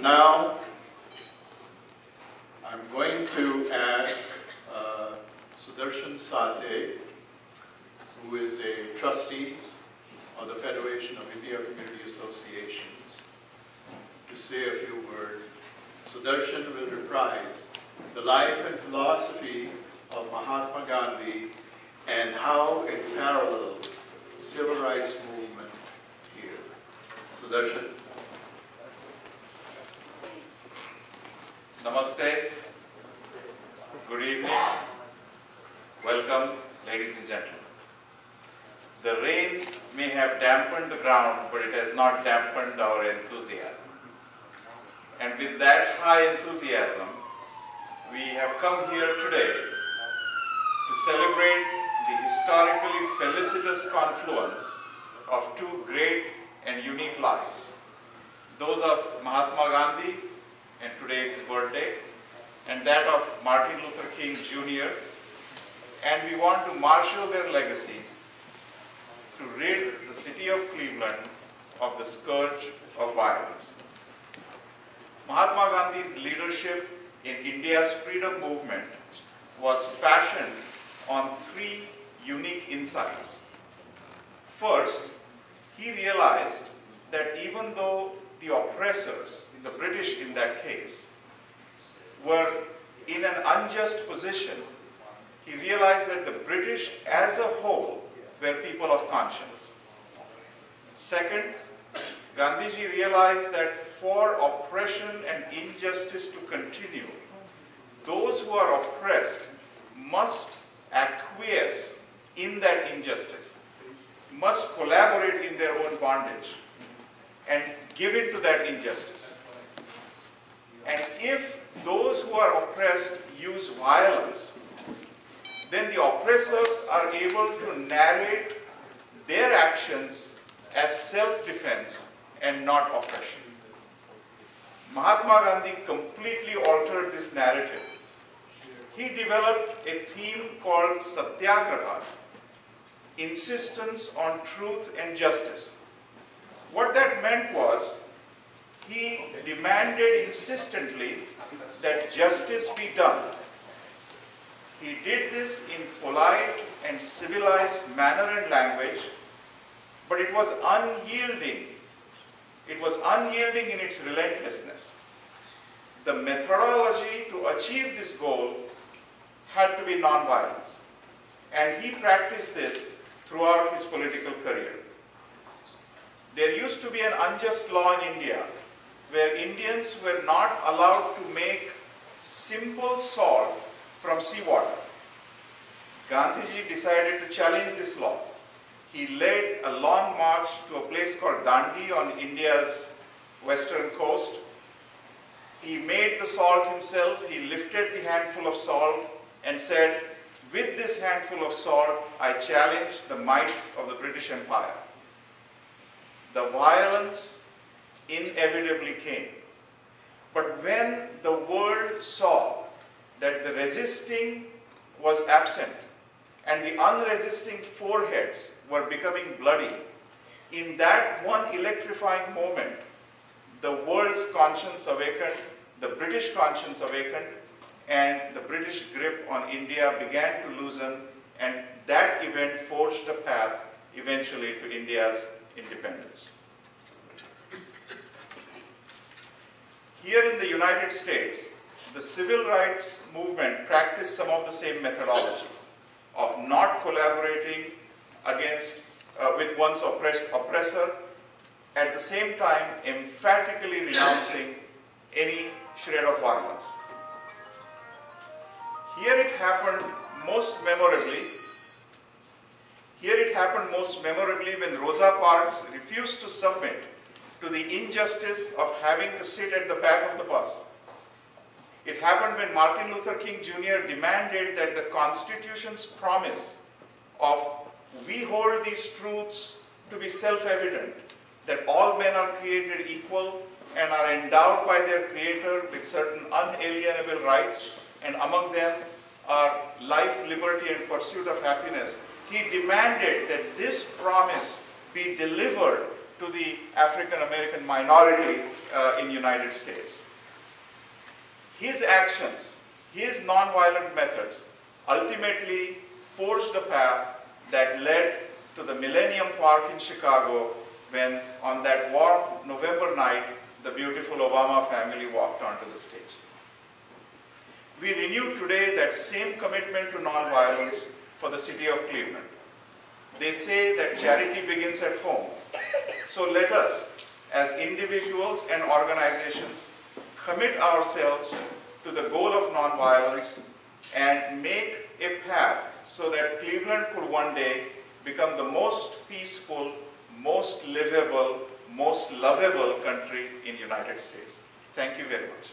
Now, I'm going to ask Sudarshan Sathe, who is a trustee of the Federation of India Community Associations, to say a few words. Sudarshan will reprise the life and philosophy of Mahatma Gandhi and how it parallels the civil rights movement here. Sudarshan. Namaste. Good evening. Welcome, ladies and gentlemen. The rain may have dampened the ground, but it has not dampened our enthusiasm. And with that high enthusiasm, we have come here today to celebrate the historically felicitous confluence of two great and unique lives. Those of Mahatma Gandhi, and today is his birthday, and that of Martin Luther King Jr. And we want to marshal their legacies to rid the city of Cleveland of the scourge of violence. Mahatma Gandhi's leadership in India's freedom movement was fashioned on three unique insights. First, he realized that even though the oppressors, the British in that case, were in an unjust position, he realized that the British as a whole were people of conscience. Second, Gandhiji realized that for oppression and injustice to continue, those who are oppressed must acquiesce in that injustice, must collaborate in their own bondage, and give in to that injustice. And if those who are oppressed use violence, then the oppressors are able to narrate their actions as self-defense and not oppression. Mahatma Gandhi completely altered this narrative. He developed a theme called Satyagraha, insistence on truth and justice. What that meant was, he demanded insistently that justice be done. He did this in polite and civilized manner and language, but it was unyielding. It was unyielding in its relentlessness. The methodology to achieve this goal had to be nonviolence, and he practiced this throughout his political career. There used to be an unjust law in India where Indians were not allowed to make simple salt from seawater. Gandhiji decided to challenge this law. He led a long march to a place called Dandi on India's western coast. He made the salt himself. He lifted the handful of salt and said, "With this handful of salt, I challenge the might of the British Empire." The violence inevitably came. But when the world saw that the resisting was absent and the unresisting foreheads were becoming bloody, in that one electrifying moment, the world's conscience awakened, the British conscience awakened, and the British grip on India began to loosen, and that event forged a path eventually to India's independence. Here in the United States, the civil rights movement practiced some of the same methodology of not collaborating with one's oppressor, at the same time emphatically renouncing any shred of violence. Here it happened most memorably when Rosa Parks refused to submit to the injustice of having to sit at the back of the bus. It happened when Martin Luther King Jr. demanded that the Constitution's promise of "we hold these truths to be self-evident, that all men are created equal and are endowed by their Creator with certain unalienable rights, and among them are life, liberty, and pursuit of happiness." He demanded that this promise be delivered to the African American minority in United States. His actions, his nonviolent methods ultimately forged a path that led to the Millennium Park in Chicago when on that warm November night, the beautiful Obama family walked onto the stage. We renew today that same commitment to nonviolence for the city of Cleveland. They say that charity begins at home. So let us, as individuals and organizations, commit ourselves to the goal of nonviolence and make a path so that Cleveland could one day become the most peaceful, most livable, most lovable country in the United States. Thank you very much.